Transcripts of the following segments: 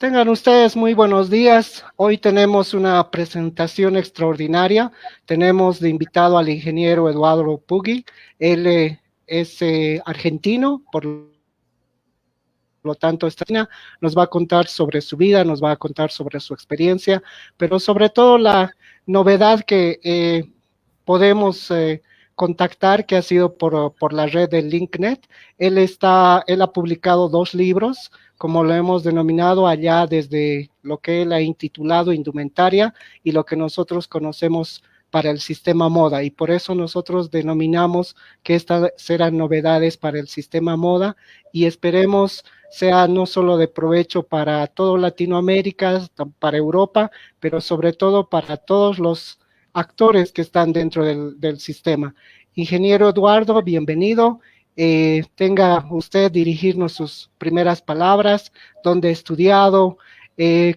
Tengan ustedes muy buenos días. Hoy tenemos una presentación extraordinaria. Tenemos de invitado al ingeniero Eduardo Pugui. Él es argentino, por lo tanto, nos va a contar sobre su vida, nos va a contar sobre su experiencia, pero sobre todo la novedad que podemos contactar, que ha sido por la red de LinkNet. Él ha publicado 2 libros, como lo hemos denominado allá desde lo que él ha intitulado Indumentaria y lo que nosotros conocemos para el sistema moda, y por eso nosotros denominamos que estas serán novedades para el sistema moda, y esperemos sea no solo de provecho para toda Latinoamérica, para Europa, pero sobre todo para todos los actores que están dentro del sistema. Ingeniero Eduardo, bienvenido. Tenga usted dirigirnos sus primeras palabras, dónde ha estudiado,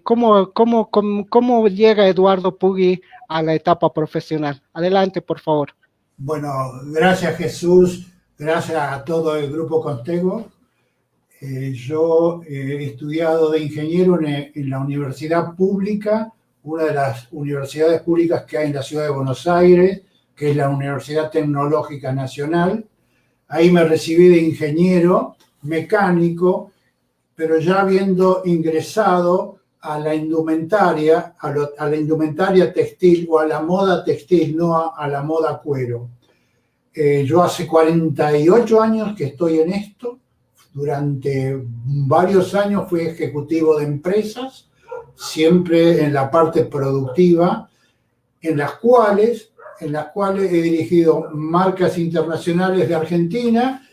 cómo llega Eduardo Pugui a la etapa profesional. Adelante, por favor. Bueno, gracias Jesús, gracias a todo el grupo Constego. Yo he estudiado de ingeniero en la universidad pública, una de las universidades públicas que hay en la ciudad de Buenos Aires, que es la Universidad Tecnológica Nacional. Ahí me recibí de ingeniero mecánico, pero ya habiendo ingresado a la indumentaria, a la indumentaria textil o a la moda textil, no a la moda cuero. Yo hace 48 años que estoy en esto. Durante varios años fui ejecutivo de empresas, siempre en la parte productiva, en las cuales he dirigido marcas internacionales de Argentina.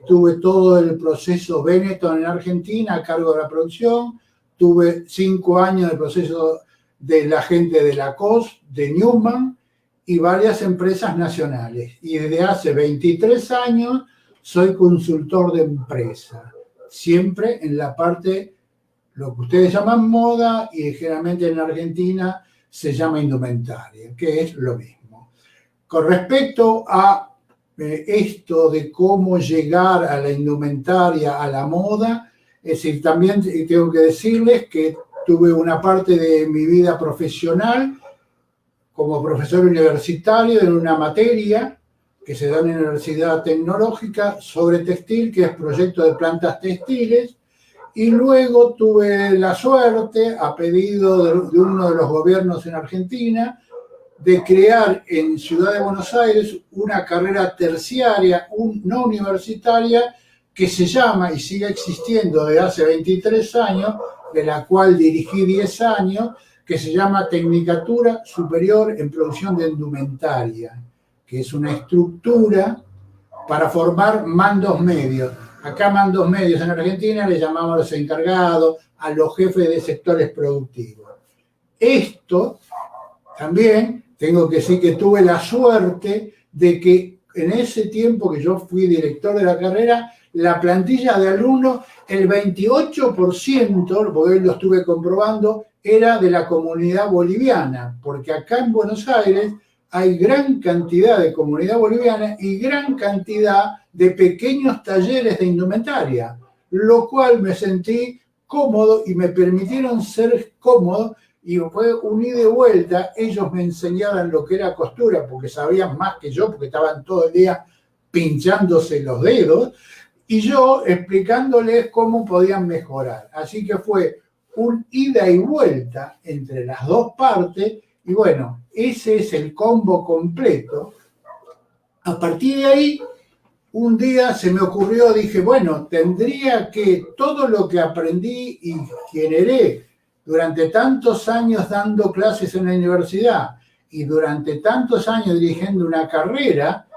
Tuve todo el proceso Benetton en Argentina a cargo de la producción. Tuve 5 años de proceso de la gente de Lacoste, de Newman y varias empresas nacionales. Y desde hace 23 años soy consultor de empresa, siempre en la parte, lo que ustedes llaman moda y generalmente en Argentina se llama indumentaria, que es lo mismo. Con respecto a esto de cómo llegar a la indumentaria, a la moda, es decir, también tengo que decirles que tuve una parte de mi vida profesional como profesor universitario en una materia que se da en la Universidad Tecnológica sobre textil, que es proyecto de plantas textiles, y luego tuve la suerte, a pedido de uno de los gobiernos en Argentina, de crear en Ciudad de Buenos Aires una carrera terciaria, no universitaria, que se llama y sigue existiendo desde hace 23 años, de la cual dirigí 10 años, que se llama Tecnicatura Superior en Producción de Indumentaria, que es una estructura para formar mandos medios. Acá mandos medios en Argentina le llamamos a los encargados, a los jefes de sectores productivos. Esto también tengo que decir que tuve la suerte de que en ese tiempo que yo fui director de la carrera, la plantilla de alumnos, el 28%, porque lo estuve comprobando, era de la comunidad boliviana, porque acá en Buenos Aires hay gran cantidad de comunidad boliviana y gran cantidad de pequeños talleres de indumentaria, lo cual me sentí cómodo y me permitieron ser cómodo, y fue un ida y vuelta. Ellos me enseñaban lo que era costura porque sabían más que yo, porque estaban todo el día pinchándose los dedos, y yo explicándoles cómo podían mejorar. Así que fue un ida y vuelta entre las dos partes, y bueno, ese es el combo completo. A partir de ahí, un día se me ocurrió, dije, bueno, tendría que todo lo que aprendí y generé durante tantos años dando clases en la universidad y durante tantos años dirigiendo una carrera,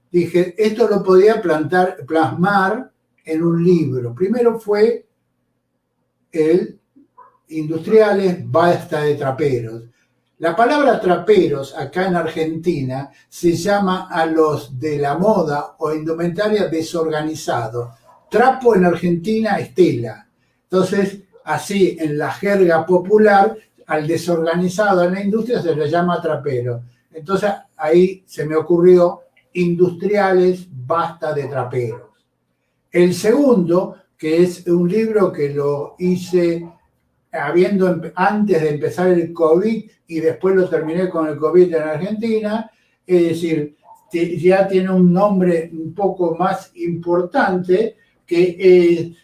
dije, esto lo podía plasmar en un libro. Primero fue el Industriales, basta de traperos. La palabra traperos acá en Argentina se llama a los de la moda o indumentaria desorganizados. Trapo en Argentina es tela. Entonces, así en la jerga popular, al desorganizado en la industria se le llama trapero. Entonces ahí se me ocurrió Industriales, basta de traperos. El segundo, que es un libro que lo hice antes de empezar el COVID y después lo terminé con el COVID en Argentina, es decir, ya tiene un nombre un poco más importante que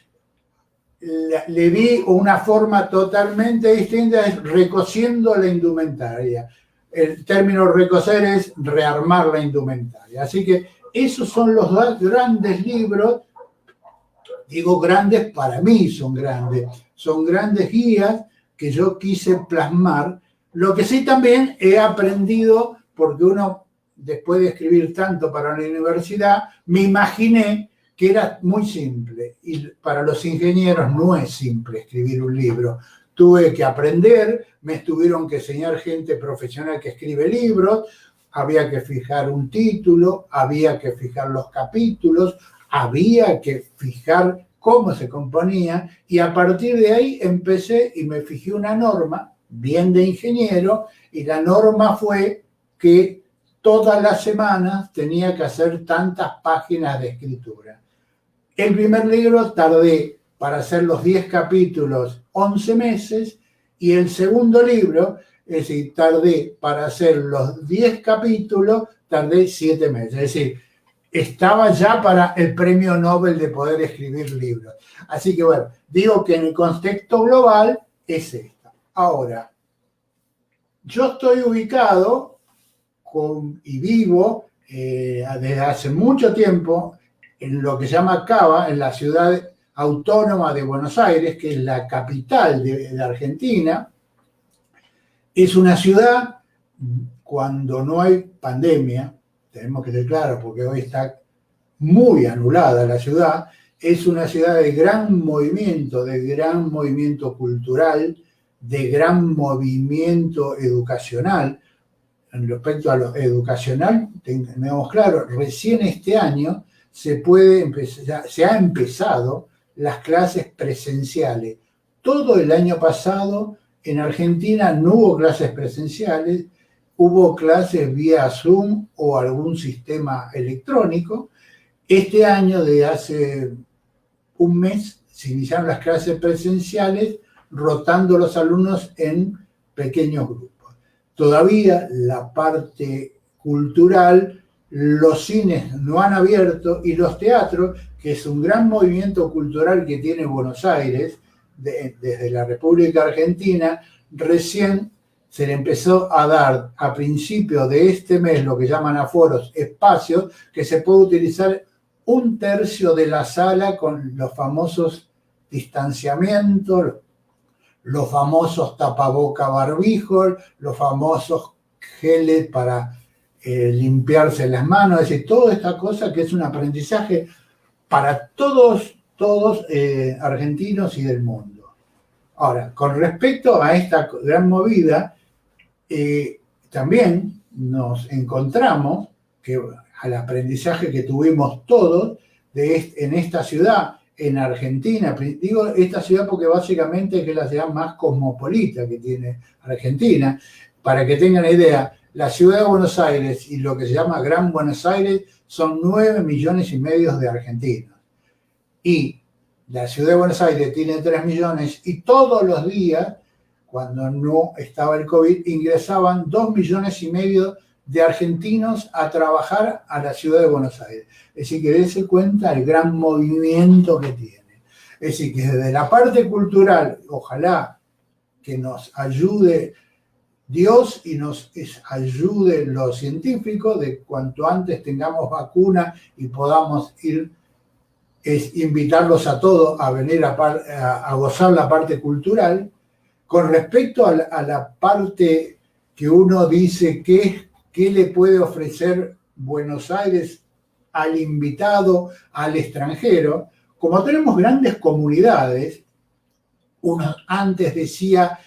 le di una forma totalmente distinta, es recosiendo la indumentaria. El término recoser es rearmar la indumentaria. Así que esos son los dos grandes libros. Digo grandes, para mí son grandes guías que yo quise plasmar. Lo que sí también he aprendido, porque uno, después de escribir tanto para la universidad, me imaginé que era muy simple. Y para los ingenieros no es simple escribir un libro. Tuve que aprender, me tuvieron que enseñar gente profesional que escribe libros, había que fijar un título, había que fijar los capítulos, había que fijar cómo se componía, y a partir de ahí empecé y me fijé una norma, bien de ingeniero, y la norma fue que todas las semanas tenía que hacer tantas páginas de escritura. El primer libro tardé para hacer los 10 capítulos 11 meses, y el segundo libro, es decir, tardé para hacer los 10 capítulos, tardé 7 meses. Es decir, estaba ya para el premio Nobel de poder escribir libros. Así que bueno, digo que en el contexto global es esta. Ahora, yo estoy ubicado y vivo desde hace mucho tiempo en lo que se llama Cava, en la ciudad autónoma de Buenos Aires, que es la capital de Argentina. Es una ciudad, cuando no hay pandemia, tenemos que ser claros, porque hoy está muy anulada la ciudad, es una ciudad de gran movimiento cultural, de gran movimiento educacional. En respecto a lo educacional, tenemos claro, recién este año se ha empezado las clases presenciales. Todo el año pasado en Argentina no hubo clases presenciales, hubo clases vía Zoom o algún sistema electrónico. Este año, de hace un mes, se iniciaron las clases presenciales, rotando los alumnos en pequeños grupos. Todavía la parte cultural, los cines no han abierto, y los teatros, que es un gran movimiento cultural que tiene Buenos Aires, desde la República Argentina, recién se le empezó a dar a principios de este mes lo que llaman aforos, espacios, que se puede utilizar 1/3 de la sala con los famosos distanciamientos, los famosos tapaboca barbijos, los famosos geles para limpiarse las manos, es decir, toda esta cosa que es un aprendizaje para todos argentinos y del mundo. Ahora, con respecto a esta gran movida, también nos encontramos que al aprendizaje que tuvimos todos en esta ciudad, en Argentina, digo esta ciudad porque básicamente es la ciudad más cosmopolita que tiene Argentina. Para que tengan una idea, la ciudad de Buenos Aires y lo que se llama Gran Buenos Aires son 9,5 millones de argentinos. Y la ciudad de Buenos Aires tiene 3 millones, y todos los días, cuando no estaba el COVID, ingresaban 2,5 millones de argentinos a trabajar a la ciudad de Buenos Aires. Es decir, que dése cuenta el gran movimiento que tiene. Es decir, que desde la parte cultural, ojalá que nos ayude Dios y nos ayude los científicos, de cuanto antes tengamos vacuna y podamos invitarlos a todos a venir a gozar la parte cultural. Con respecto a la parte que uno dice ¿qué le puede ofrecer Buenos Aires al invitado, al extranjero? Como tenemos grandes comunidades, uno antes decía,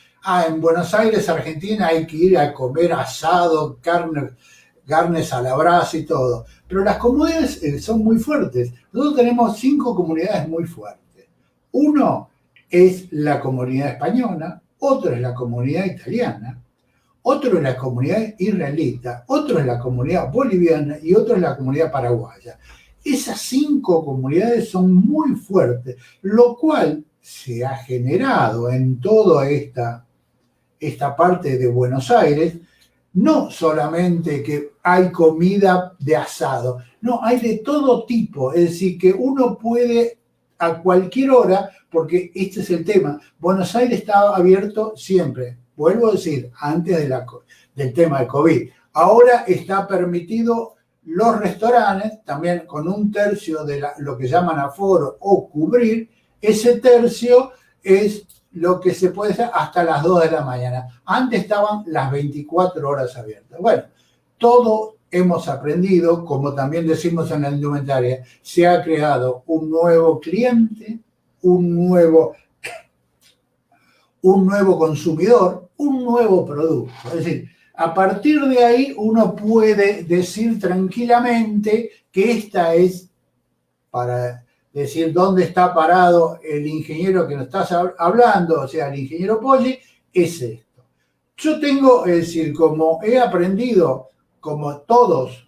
en Buenos Aires, Argentina, hay que ir a comer asado, carnes a la brasa y todo. Pero las comunidades son muy fuertes. Nosotros tenemos 5 comunidades muy fuertes. Uno es la comunidad española, otro es la comunidad italiana, otro es la comunidad israelita, otro es la comunidad boliviana y otro es la comunidad paraguaya. Esas 5 comunidades son muy fuertes, lo cual se ha generado en toda esta parte de Buenos Aires, no solamente que hay comida de asado, no, hay de todo tipo, es decir, que uno puede a cualquier hora, porque este es el tema, Buenos Aires estaba abierto siempre, vuelvo a decir, antes del tema de COVID. Ahora está permitido los restaurantes, también con un tercio de lo que llaman aforo o cubrir, ese tercio es lo que se puede hacer hasta las 2 de la mañana. Antes estaban las 24 horas abiertas. Bueno, todo hemos aprendido, como también decimos en la indumentaria, se ha creado un nuevo cliente, un nuevo consumidor, un nuevo producto. Es decir, a partir de ahí uno puede decir tranquilamente que esta es, para decir dónde está parado el ingeniero que nos estás hablando, o sea, el ingeniero Poggi, es esto. Yo tengo, es decir, como he aprendido, como todos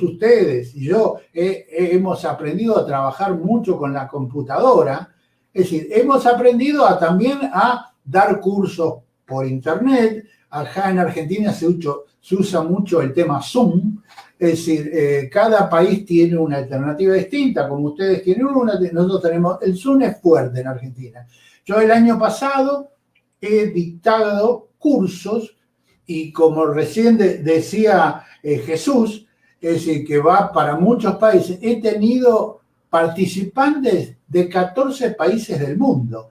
ustedes y yo hemos aprendido a trabajar mucho con la computadora, es decir, hemos aprendido también a dar cursos por internet. Acá en Argentina se usa mucho el tema Zoom, es decir, cada país tiene una alternativa distinta, como ustedes tienen una, nosotros tenemos, el Zoom es fuerte en Argentina. Yo el año pasado he dictado cursos y como recién decía Jesús, es decir, que va para muchos países, he tenido participantes de 14 países del mundo,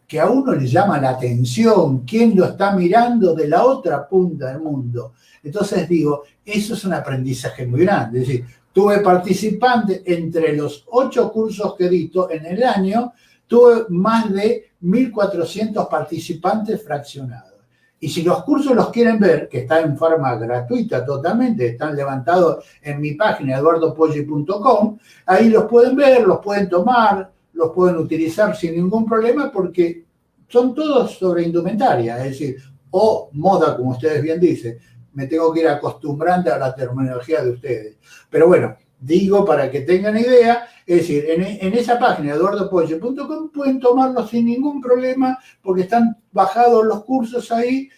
que a uno le llama la atención, quién lo está mirando de la otra punta del mundo. Entonces digo, eso es un aprendizaje muy grande. Es decir, tuve participantes entre los 8 cursos que dicto en el año, tuve más de 1.400 participantes fraccionados. Y si los cursos los quieren ver, que está en forma gratuita totalmente, están levantados en mi página eduardopoggi.com, ahí los pueden ver, los pueden tomar, los pueden utilizar sin ningún problema porque son todos sobre indumentaria, es decir, o moda, como ustedes bien dicen. Me tengo que ir acostumbrando a la terminología de ustedes. Pero bueno, digo para que tengan idea, es decir, en esa página eduardopoggi.com pueden tomarlos sin ningún problema porque están bajados los cursos ahí,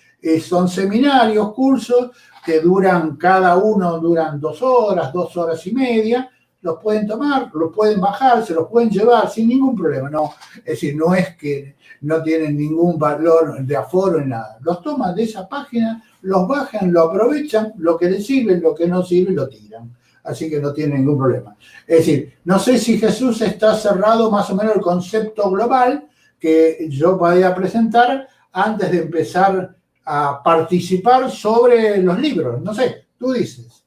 son seminarios, cursos que duran, cada uno duran 2 horas, 2 horas y media, los pueden tomar, los pueden bajar, se los pueden llevar sin ningún problema, no, es decir, no es que no tienen ningún valor de aforo en nada, los toman de esa página, los bajan, lo aprovechan, lo que les sirve, lo que no sirve, lo tiran. Así que no tiene ningún problema. Es decir, no sé si Jesús está cerrado más o menos el concepto global que yo podía presentar antes de empezar a participar sobre los libros. No sé, tú dices.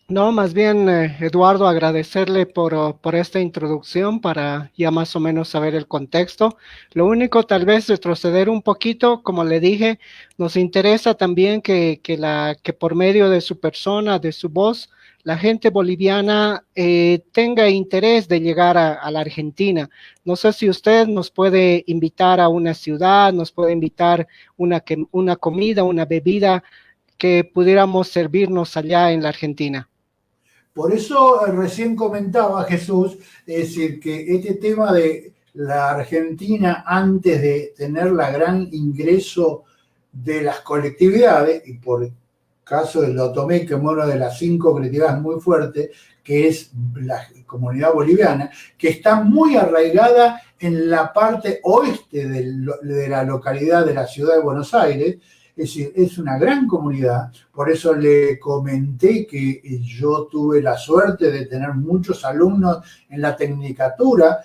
No, más bien, Eduardo, agradecerle por esta introducción para ya más o menos saber el contexto. Lo único, tal vez retroceder un poquito, como le dije, nos interesa también que por medio de su persona, de su voz, la gente boliviana tenga interés de llegar a la Argentina. No sé si usted nos puede invitar a una ciudad, nos puede invitar una comida, una bebida que pudiéramos servirnos allá en la Argentina. Por eso recién comentaba Jesús, es decir, que este tema de la Argentina antes de tener la gran ingreso de las colectividades, y por caso lo tomé como una de las 5 colectividades muy fuertes, que es la comunidad boliviana, que está muy arraigada en la parte oeste de la localidad de la ciudad de Buenos Aires. Es decir, es una gran comunidad, por eso le comenté que yo tuve la suerte de tener muchos alumnos en la tecnicatura,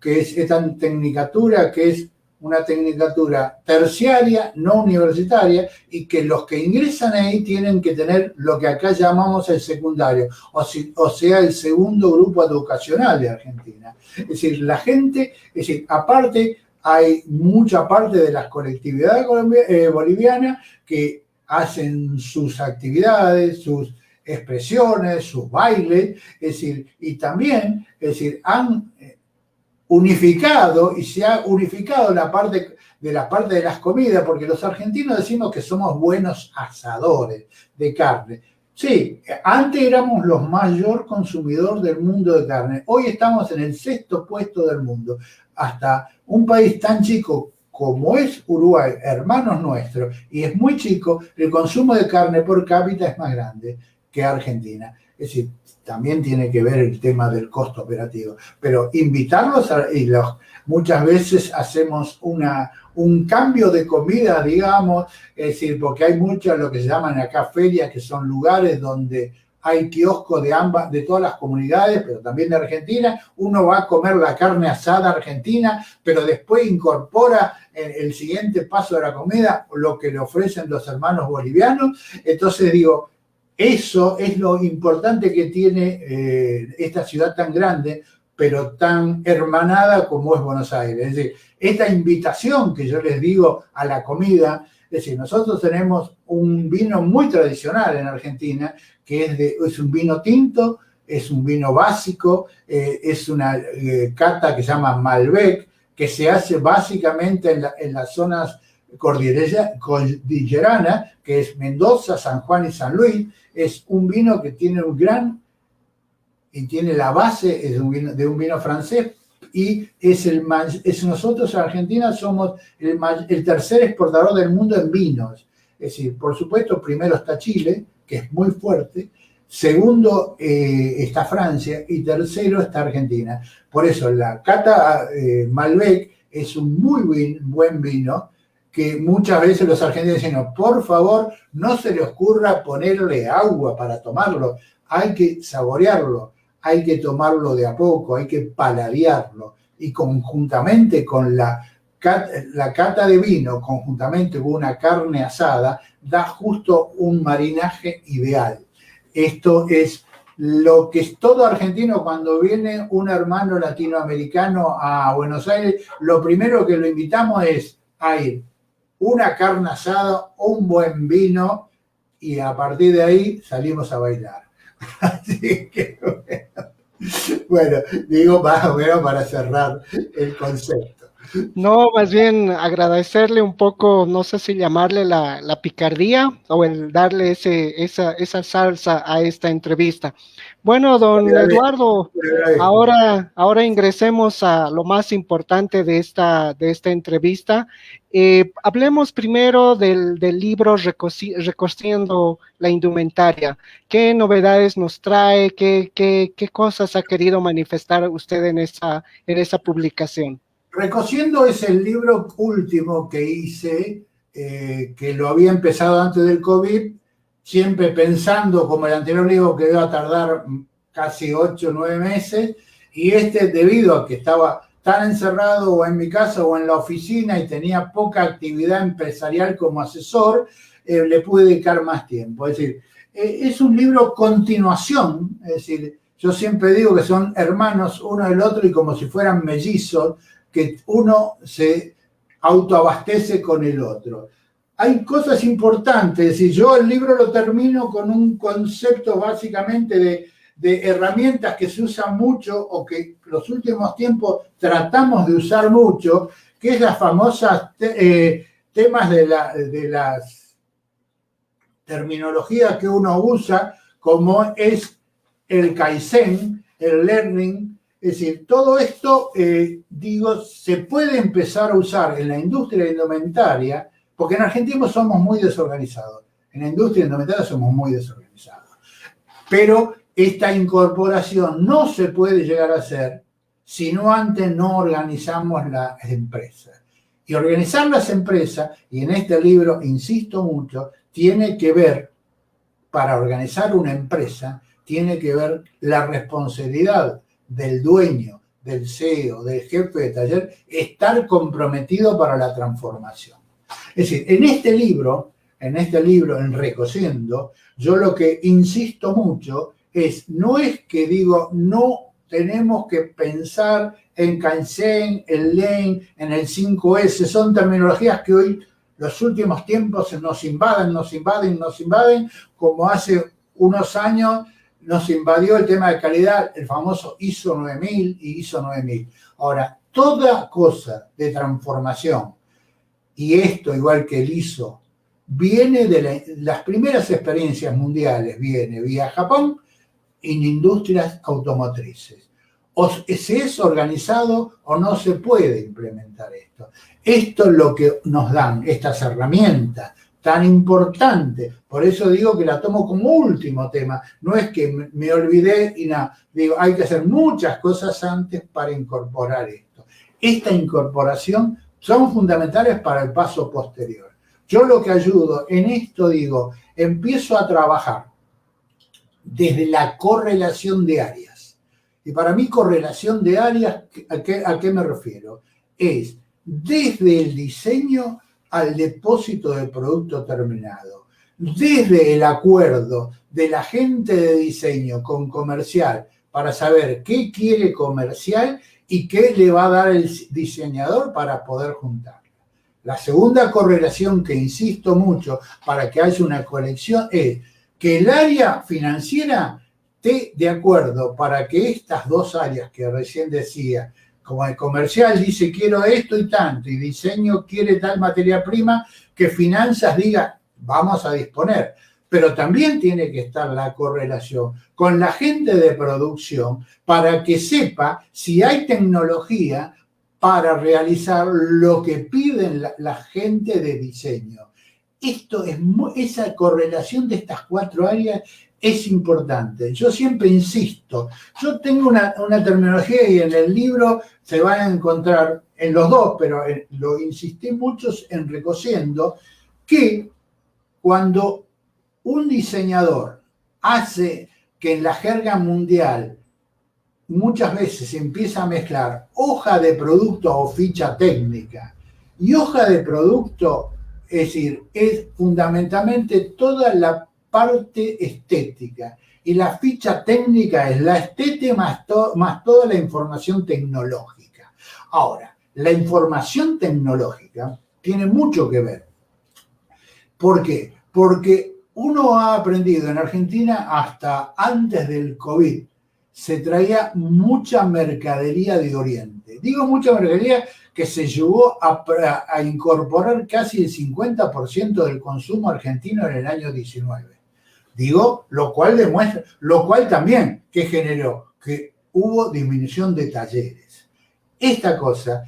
que es esta tecnicatura que es una tecnicatura terciaria, no universitaria, y que los que ingresan ahí tienen que tener lo que acá llamamos el secundario, o sea, el segundo grupo educacional de Argentina. Es decir, la gente, es decir, aparte, hay mucha parte de las colectividades bolivianas que hacen sus actividades, sus expresiones, sus bailes, es decir, y también, es decir, han unificado y se ha unificado la parte de las comidas, porque los argentinos decimos que somos buenos asadores de carne. Sí, antes éramos los mayor consumidor del mundo de carne. Hoy estamos en el sexto puesto del mundo. Hasta un país tan chico como es Uruguay, hermanos nuestros, y es muy chico, el consumo de carne por cápita es más grande que Argentina. Es decir, también tiene que ver el tema del costo operativo. Pero invitarlos, muchas veces hacemos un cambio de comida, digamos, es decir, porque hay muchas, lo que se llaman acá ferias, que son lugares donde hay kioscos de todas las comunidades, pero también de Argentina. Uno va a comer la carne asada argentina, pero después incorpora en el siguiente paso de la comida lo que le ofrecen los hermanos bolivianos. Entonces digo, eso es lo importante que tiene esta ciudad tan grande, pero tan hermanada como es Buenos Aires. Es decir, esta invitación que yo les digo a la comida, es decir, nosotros tenemos un vino muy tradicional en Argentina, que es un vino tinto, es un vino básico, es una cata que se llama Malbec, que se hace básicamente en las zonas cordilleranas, que es Mendoza, San Juan y San Luis. Es un vino que tiene y tiene la base de un vino francés, y nosotros en Argentina somos el tercer exportador del mundo en vinos. Es decir, por supuesto, primero está Chile, que es muy fuerte, segundo está Francia y tercero está Argentina. Por eso la cata Malbec es un muy buen vino, que muchas veces los argentinos dicen, no, por favor, no se le ocurra ponerle agua para tomarlo, hay que saborearlo, hay que tomarlo de a poco, hay que paladearlo, y conjuntamente con la cata de vino, conjuntamente con una carne asada, da justo un marinaje ideal. Esto es lo que es todo argentino. Cuando viene un hermano latinoamericano a Buenos Aires, lo primero que lo invitamos es a ir una carne asada, un buen vino, y a partir de ahí salimos a bailar. Así que bueno, digo más o menos para cerrar el concepto. No, más bien agradecerle un poco, no sé si llamarle la picardía o el darle esa salsa a esta entrevista. Bueno, don Eduardo, ahora ingresemos a lo más importante de esta entrevista. Hablemos primero del libro Recosiendo la Indumentaria. ¿Qué novedades nos trae? ¿Qué cosas ha querido manifestar usted en esa publicación? Recosiendo es el libro último que hice, que lo había empezado antes del COVID, siempre pensando, como el anterior libro, que iba a tardar casi 8 o 9 meses, y debido a que estaba tan encerrado o en mi casa o en la oficina y tenía poca actividad empresarial como asesor, le pude dedicar más tiempo. Es decir, es un libro continuación, es decir, yo siempre digo que son hermanos uno del otro y como si fueran mellizos, que uno se autoabastece con el otro. Hay cosas importantes, es decir, yo el libro lo termino con un concepto básicamente de herramientas que se usan mucho o que los últimos tiempos tratamos de usar mucho, que es las famosas temas de las terminologías que uno usa, como es el Kaizen, el Learning. Es decir, todo esto, se puede empezar a usar en la industria indumentaria, porque en Argentina somos muy desorganizados. En la industria indumentaria somos muy desorganizados. Pero esta incorporación no se puede llegar a hacer si no antes no organizamos las empresas. Y organizar las empresas, y en este libro insisto mucho, tiene que ver, para organizar una empresa, tiene que ver la responsabilidad del dueño, del CEO, del jefe de taller, estar comprometido para la transformación. Es decir, en este libro, en Recosiendo, yo lo que insisto mucho no es que digo, no tenemos que pensar en Kaizen, en Lean, en el 5S, son terminologías que hoy, los últimos tiempos, nos invaden, como hace unos años nos invadió el tema de calidad, el famoso ISO 9000 y ISO 9000. Ahora, toda cosa de transformación, y esto igual que el ISO, viene de las primeras experiencias mundiales, viene vía Japón en industrias automotrices. O se es organizado o no se puede implementar esto. Esto es lo que nos dan estas herramientas tan importantes. Por eso digo que la tomo como último tema. No es que me olvidé y nada. Digo, hay que hacer muchas cosas antes para incorporar esto. Esta incorporación son fundamentales para el paso posterior. Yo lo que ayudo en esto, digo, empiezo a trabajar desde la correlación de áreas. Y para mí correlación de áreas, ¿a qué me refiero? Es desde el diseño al depósito del producto terminado, desde el acuerdo de la gente de diseño con comercial para saber qué quiere comercial y qué le va a dar el diseñador para poder juntarlo. La segunda correlación que insisto mucho para que haya una conexión es que el área financiera esté de acuerdo para que estas dos áreas que recién decía, como el comercial dice quiero esto y tanto, y diseño quiere tal materia prima, que finanzas diga vamos a disponer. Pero también tiene que estar la correlación con la gente de producción para que sepa si hay tecnología para realizar lo que piden la gente de diseño. Esa correlación de estas cuatro áreas es importante. Yo siempre insisto, yo tengo una terminología y en el libro se van a encontrar en los dos, pero lo insistí mucho en Recociendo, que cuando un diseñador hace que en la jerga mundial muchas veces se empieza a mezclar hoja de producto o ficha técnica y hoja de producto, es decir, es fundamentalmente toda la parte estética y la ficha técnica es la estética más toda la información tecnológica. Ahora, la información tecnológica tiene mucho que ver. ¿Por qué? Porque uno ha aprendido en Argentina hasta antes del COVID, se traía mucha mercadería de Oriente. Digo mucha mercadería que se llegó a incorporar casi el 50% del consumo argentino en el año 19. Digo, lo cual también que generó que hubo disminución de talleres. Esta cosa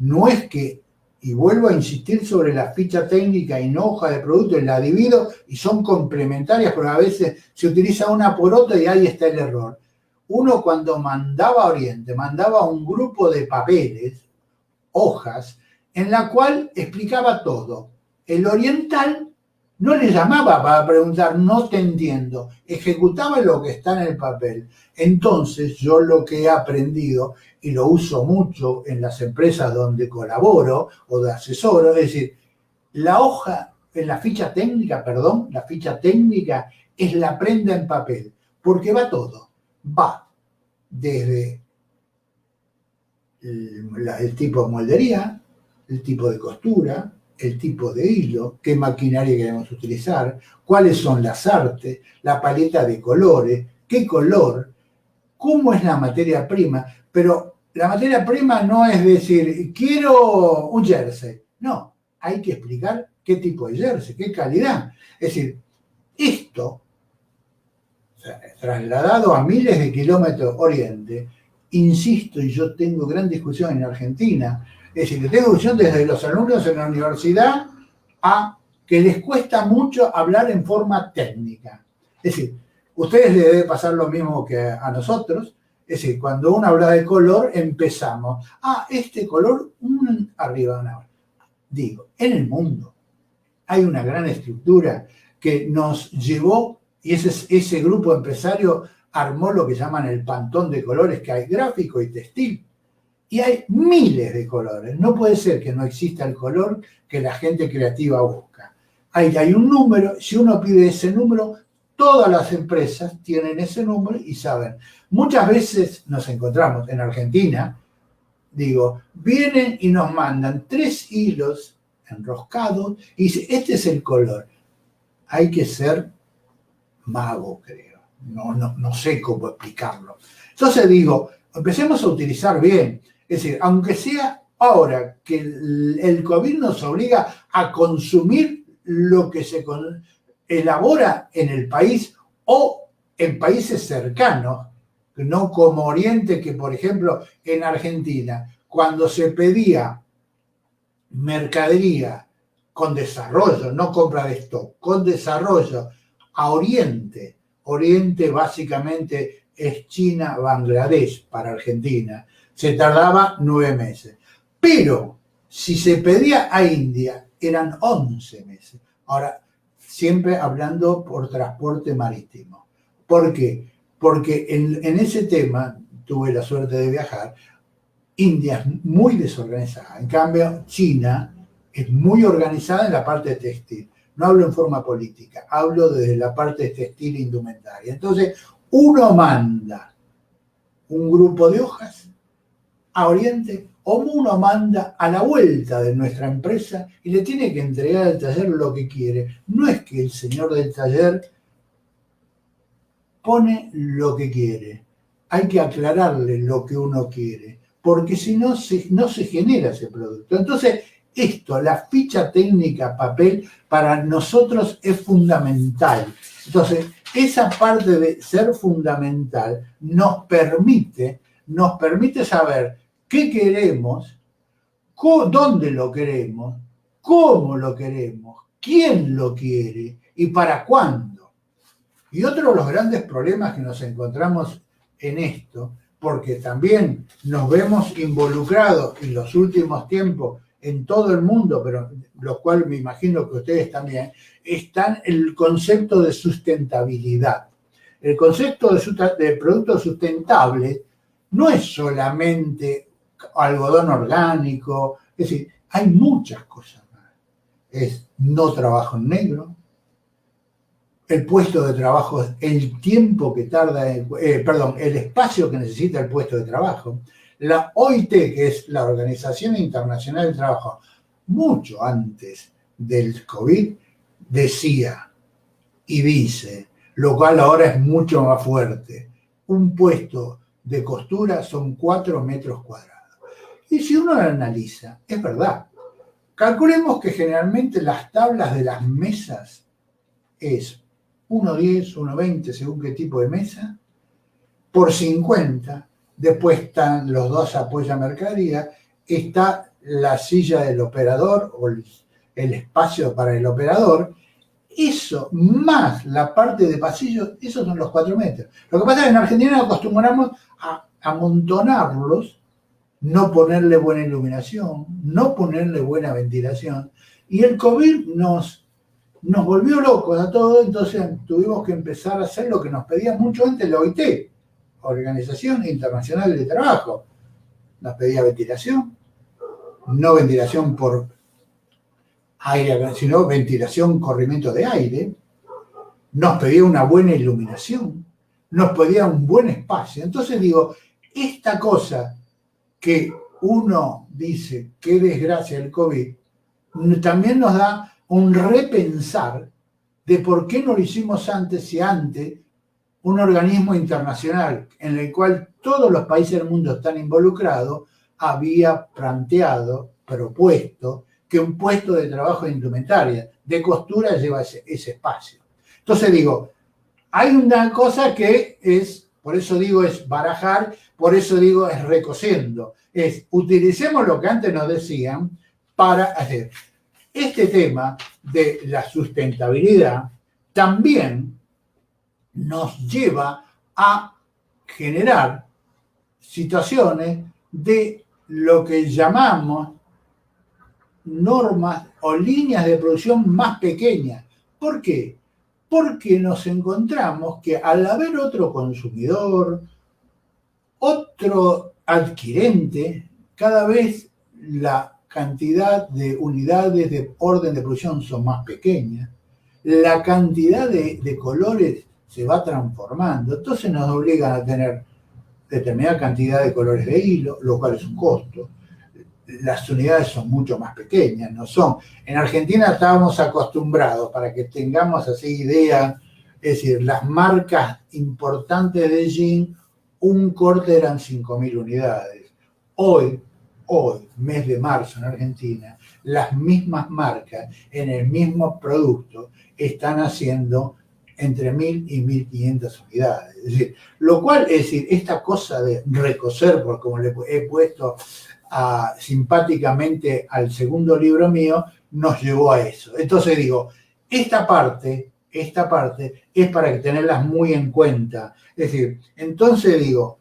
no es que, y vuelvo a insistir sobre la ficha técnica y no hoja de producto, la divido y son complementarias, pero a veces se utiliza una por otra y ahí está el error. Uno cuando mandaba a Oriente, mandaba un grupo de papeles, hojas, en la cual explicaba todo. El oriental no le llamaba para preguntar, no te entiendo, ejecutaba lo que está en el papel. Entonces yo lo que he aprendido, y lo uso mucho en las empresas donde colaboro o de asesoro, es decir, la ficha técnica es la prenda en papel, porque va todo. Va desde el tipo de moldería, el tipo de costura, el tipo de hilo, qué maquinaria queremos utilizar, cuáles son las artes, la paleta de colores, qué color, cómo es la materia prima. Pero la materia prima no es decir, quiero un jersey. No, hay que explicar qué tipo de jersey, qué calidad. Es decir, esto trasladado a miles de kilómetros oriente, insisto, y yo tengo gran discusión en Argentina, es decir, tengo discusión desde los alumnos en la universidad a que les cuesta mucho hablar en forma técnica. Es decir, ustedes les debe pasar lo mismo que a nosotros, es decir, cuando uno habla de color, empezamos, este color, arriba de una hora. Digo, en el mundo hay una gran estructura que nos llevó. Y ese grupo empresario armó lo que llaman el pantón de colores, que hay gráfico y textil. Y hay miles de colores. No puede ser que no exista el color que la gente creativa busca. Hay un número, si uno pide ese número, todas las empresas tienen ese número y saben. Muchas veces nos encontramos en Argentina, vienen y nos mandan 3 hilos enroscados y dicen, este es el color. Hay que ser mago, creo. No sé cómo explicarlo. Entonces empecemos a utilizar bien. Es decir, aunque sea ahora que el COVID nos obliga a consumir lo que se elabora en el país o en países cercanos, no como Oriente, que por ejemplo en Argentina, cuando se pedía mercadería con desarrollo, no compra de stock, con desarrollo a Oriente, Oriente básicamente es China, Bangladesh para Argentina, se tardaba 9 meses. Pero si se pedía a India, eran 11 meses. Ahora, siempre hablando por transporte marítimo. ¿Por qué? Porque en ese tema, tuve la suerte de viajar, India es muy desorganizada. En cambio, China es muy organizada en la parte textil. No hablo en forma política, hablo desde la parte textil e indumentaria. Entonces, uno manda un grupo de hojas a Oriente o uno manda a la vuelta de nuestra empresa y le tiene que entregar al taller lo que quiere. No es que el señor del taller pone lo que quiere. Hay que aclararle lo que uno quiere, porque si no, no se genera ese producto. Entonces, esto, la ficha técnica papel, para nosotros es fundamental. Entonces, esa parte de ser fundamental nos permite saber qué queremos, dónde lo queremos, cómo lo queremos, quién lo quiere y para cuándo. Y otro de los grandes problemas que nos encontramos en esto, porque también nos vemos involucrados en los últimos tiempos en todo el mundo, pero lo cual me imagino que ustedes también, está el concepto de sustentabilidad. El concepto de producto sustentable no es solamente algodón orgánico, es decir, hay muchas cosas más. Es no trabajo en negro, el puesto de trabajo, el tiempo que tarda, el espacio que necesita el puesto de trabajo. La OIT, que es la Organización Internacional del Trabajo, mucho antes del COVID, decía y dice, lo cual ahora es mucho más fuerte, un puesto de costura son 4 metros cuadrados. Y si uno lo analiza, es verdad. Calculemos que generalmente las tablas de las mesas es 1,10, 1,20, según qué tipo de mesa, por 50. Después están los dos apoya mercadería, está la silla del operador o el espacio para el operador. Eso más la parte de pasillo, esos son los 4 metros. Lo que pasa es que en Argentina nos acostumbramos a amontonarlos, no ponerle buena iluminación, no ponerle buena ventilación, y el COVID nos volvió locos a todos, entonces tuvimos que empezar a hacer lo que nos pedía mucho antes la OIT, Organización Internacional de Trabajo. Nos pedía ventilación, no ventilación por aire, sino ventilación, corrimiento de aire, nos pedía una buena iluminación, nos pedía un buen espacio. Entonces digo, esta cosa que uno dice, qué desgracia el COVID, también nos da un repensar de por qué no lo hicimos antes, si antes un organismo internacional en el cual todos los países del mundo están involucrados había planteado, propuesto, que un puesto de trabajo de indumentaria, de costura, lleva ese espacio. Entonces digo, hay una cosa que es, por eso digo es barajar, por eso digo es recociendo, es utilicemos lo que antes nos decían para hacer. Este tema de la sustentabilidad también nos lleva a generar situaciones de lo que llamamos normas o líneas de producción más pequeñas. ¿Por qué? Porque nos encontramos que al haber otro consumidor, otro adquirente, cada vez la cantidad de unidades de orden de producción son más pequeñas, la cantidad de colores se va transformando, entonces nos obligan a tener determinada cantidad de colores de hilo, lo cual es un costo. Las unidades son mucho más pequeñas, no son. En Argentina estábamos acostumbrados, para que tengamos así idea, es decir, las marcas importantes de jean, un corte eran 5.000 unidades. Hoy hoy, mes de marzo en Argentina, las mismas marcas en el mismo producto están haciendo entre 1.000 y 1.500 unidades. Es decir, lo cual, es decir, esta cosa de recocer, por como le he puesto simpáticamente al segundo libro mío, nos llevó a eso. Entonces digo, esta parte es para que tenerlas muy en cuenta. Es decir, entonces digo,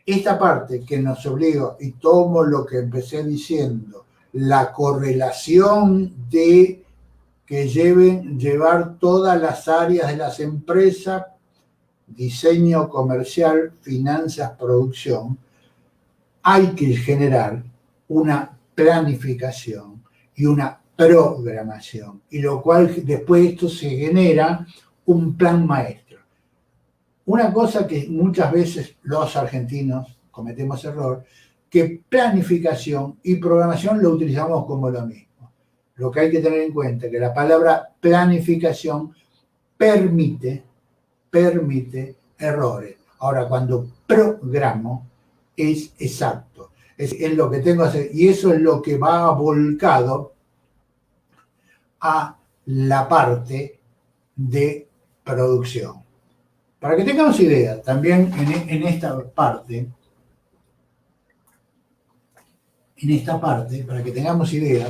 esta parte que nos obliga, y tomo lo que empecé diciendo, la correlación de que llevar todas las áreas de las empresas, diseño comercial, finanzas, producción, hay que generar una planificación y una programación, y lo cual después esto se genera un plan maestro. Una cosa que muchas veces los argentinos cometemos error, que planificación y programación lo utilizamos como lo mismo. Lo que hay que tener en cuenta es que la palabra planificación permite errores. Ahora, cuando programo, es exacto. Es lo que tengo que hacer. Y eso es lo que va volcado a la parte de producción. Para que tengamos idea, también en esta parte, para que tengamos idea,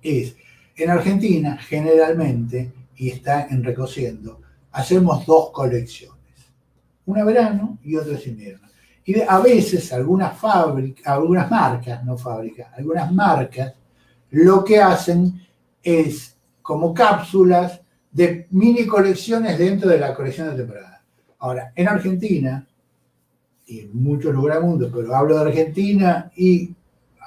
en Argentina generalmente, y está en Recociendo, hacemos 2 colecciones, una verano y otra invierno. Y a veces algunas marcas lo que hacen es como cápsulas de mini colecciones dentro de la colección de temporada. Ahora, en Argentina, y en muchos lugares del mundo, pero hablo de Argentina y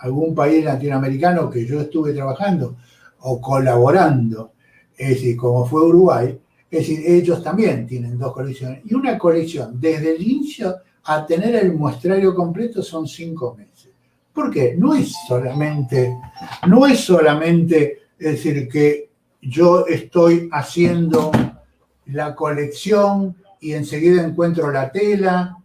algún país latinoamericano que yo estuve trabajando o colaborando, es decir, como fue Uruguay, es decir, ellos también tienen 2 colecciones. Y una colección, desde el inicio a tener el muestrario completo, son 5 meses. ¿Por qué? No es solamente, es decir, que yo estoy haciendo la colección y enseguida encuentro la tela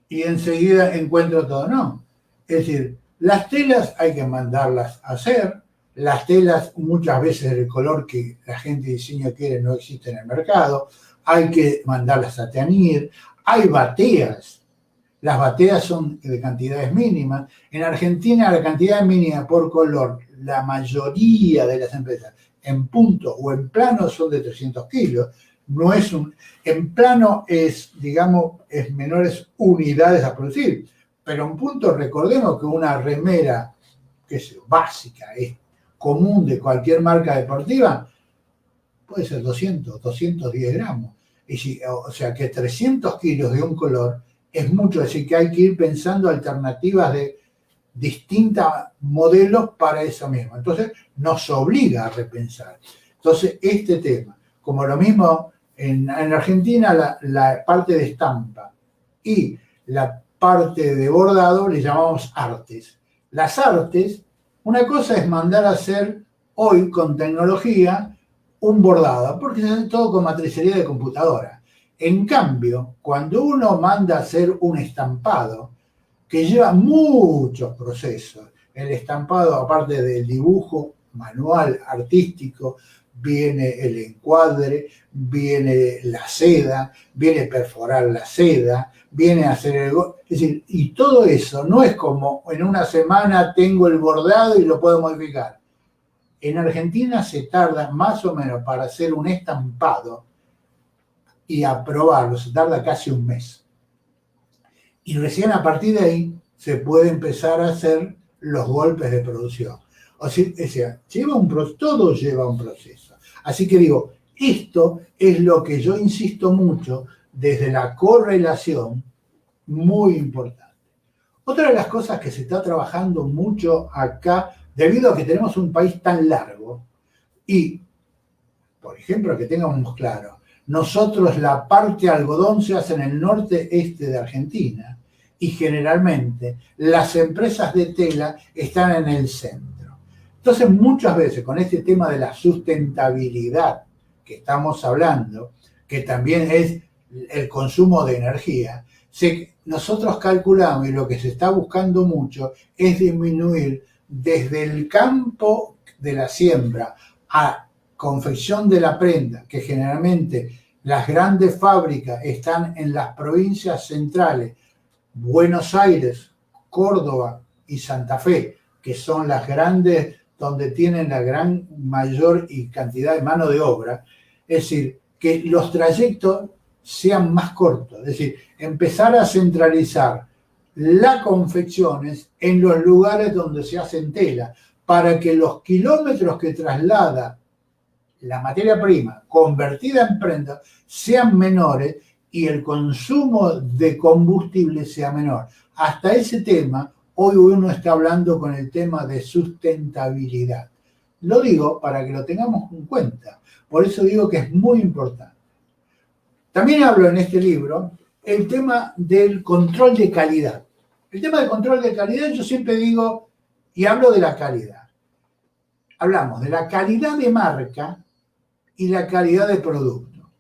y enseguida encuentro todo, no. Es decir, las telas hay que mandarlas a hacer, las telas muchas veces el color que la gente de diseño quiere no existe en el mercado, hay que mandarlas a teñir, hay bateas, las bateas son de cantidades mínimas. En Argentina la cantidad mínima por color, la mayoría de las empresas en punto o en plano son de 300 kilos. No es en plano es, digamos, es menores unidades a producir, pero en punto recordemos que una remera, que es básica, es común de cualquier marca deportiva, puede ser 200, 210 gramos. O sea que 300 kilos de un color es mucho, es decir, que hay que ir pensando alternativas de distintos modelos para eso mismo. Entonces, nos obliga a repensar. Entonces, este tema, como lo mismo en Argentina, la parte de estampa y la parte de bordado le llamamos artes. Las artes, una cosa es mandar a hacer hoy con tecnología un bordado, porque se hace todo con matricería de computadora. En cambio, cuando uno manda a hacer un estampado, que lleva muchos procesos, el estampado, aparte del dibujo manual, artístico, viene el encuadre, viene la seda, viene perforar la seda, viene a hacer es decir, y todo eso no es como en una semana tengo el bordado y lo puedo modificar. En Argentina se tarda más o menos para hacer un estampado y aprobarlo, se tarda casi un mes. Y recién a partir de ahí se puede empezar a hacer los golpes de producción. O sea, todo lleva un proceso. Así que digo, esto es lo que yo insisto mucho desde la correlación, muy importante. Otra de las cosas que se está trabajando mucho acá, debido a que tenemos un país tan largo, y, por ejemplo, que tengamos claro, nosotros la parte algodón se hace en el norte-este de Argentina, y generalmente las empresas de tela están en el centro. Entonces, muchas veces con este tema de la sustentabilidad que estamos hablando, que también es el consumo de energía, nosotros calculamos, y lo que se está buscando mucho, es disminuir desde el campo de la siembra a confección de la prenda, que generalmente las grandes fábricas están en las provincias centrales, Buenos Aires, Córdoba y Santa Fe, que son las grandes donde tienen la gran mayor y cantidad de mano de obra. Es decir, que los trayectos sean más cortos, es decir, empezar a centralizar las confecciones en los lugares donde se hacen tela, para que los kilómetros que traslada la materia prima convertida en prenda sean menores y el consumo de combustible sea menor. Hasta ese tema, hoy uno está hablando con el tema de sustentabilidad. Lo digo para que lo tengamos en cuenta, por eso digo que es muy importante. También hablo en este libro el tema del control de calidad. El tema del control de calidad, yo siempre digo, y hablo de la calidad. Hablamos de la calidad de marca y la calidad de producto.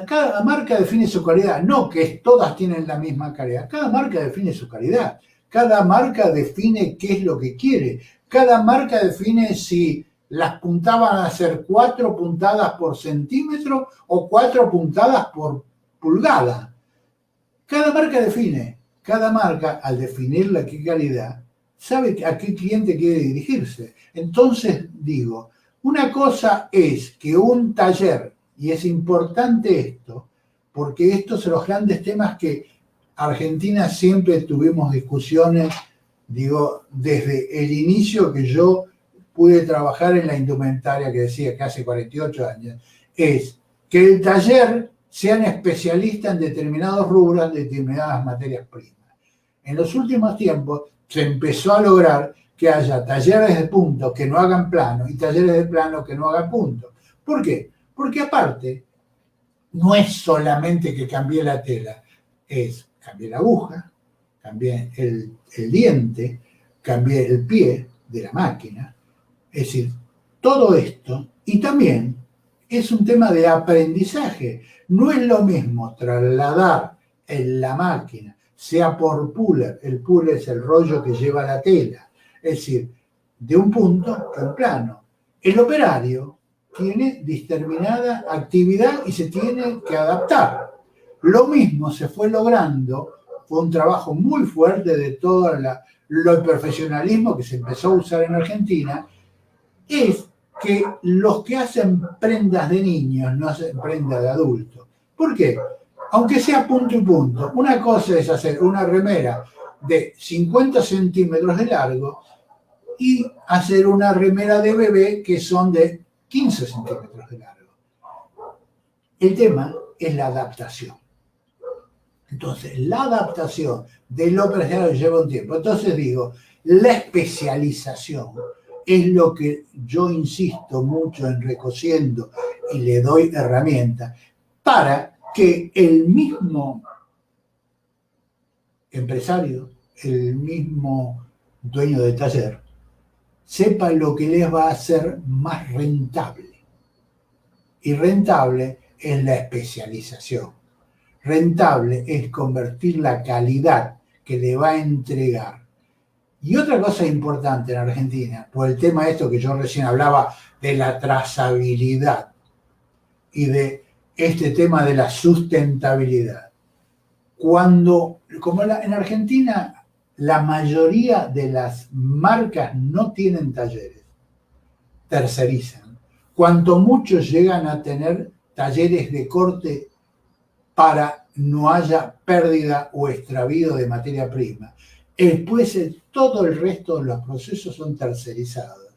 Cada marca define su calidad, no que todas tienen la misma calidad. Cada marca define su calidad. Cada marca define qué es lo que quiere. Cada marca define si las puntadas van a ser 4 puntadas por centímetro o 4 puntadas por pulgada. Cada marca define. Cada marca, al definir la qué calidad, sabe a qué cliente quiere dirigirse. Entonces digo, una cosa es que un taller, y es importante esto, porque estos son los grandes temas que Argentina siempre tuvimos discusiones, digo, desde el inicio que yo pude trabajar en la indumentaria, que decía que hace 48 años, es que el taller sean especialistas en determinados rubros, en determinadas materias primas. En los últimos tiempos se empezó a lograr que haya talleres de punto que no hagan plano y talleres de plano que no hagan punto. ¿Por qué? Porque aparte, no es solamente que cambie la tela, es cambié la aguja, cambié el diente, cambié el pie de la máquina. Es decir, todo esto, y también es un tema de aprendizaje. No es lo mismo trasladar en la máquina, sea por puller, el puller es el rollo que lleva la tela, es decir, de un punto a un plano. El operario tiene determinada actividad y se tiene que adaptar. Lo mismo se fue logrando, fue un trabajo muy fuerte de todo el profesionalismo que se empezó a usar en Argentina, es que los que hacen prendas de niños no hacen prendas de adultos. ¿Por qué? Aunque sea punto y punto, una cosa es hacer una remera de 50 centímetros de largo y hacer una remera de bebé que son de 15 centímetros de largo. El tema es la adaptación. Entonces, la adaptación del operario lleva un tiempo. Entonces digo, la especialización es lo que yo insisto mucho en Recosiendo y le doy herramientas para que el mismo empresario, el mismo dueño de taller, sepa lo que les va a hacer más rentable. Y rentable es la especialización. Rentable es convertir la calidad que le va a entregar. Y otra cosa importante en Argentina, por el tema esto que yo recién hablaba de la trazabilidad y de este tema de la sustentabilidad. Como en Argentina la mayoría de las marcas no tienen talleres, tercerizan. Cuanto mucho llegan a tener talleres de corte para no haya pérdida o extravío de materia prima. Después todo el resto de los procesos son tercerizados.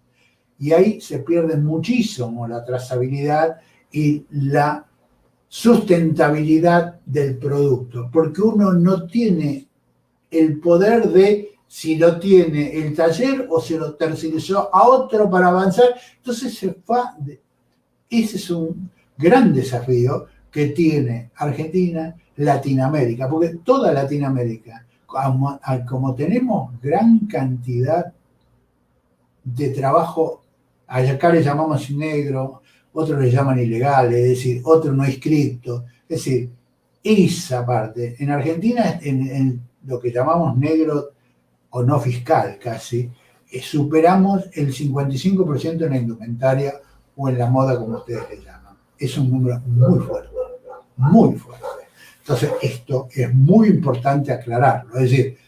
Y ahí se pierde muchísimo la trazabilidad y la sustentabilidad del producto, porque uno no tiene el poder de si lo tiene el taller o se lo tercerizó a otro para avanzar. Entonces ese es un gran desafío que tiene Argentina, Latinoamérica, porque toda Latinoamérica, como tenemos gran cantidad de trabajo, acá le llamamos negro, otros le llaman ilegal, es decir, otros no inscriptos, es decir, esa parte. En Argentina, en lo que llamamos negro o no fiscal casi, superamos el 55% en la indumentaria o en la moda, como ustedes le llaman. Es un número muy fuerte, muy fuerte. Entonces, esto es muy importante aclararlo. Es decir,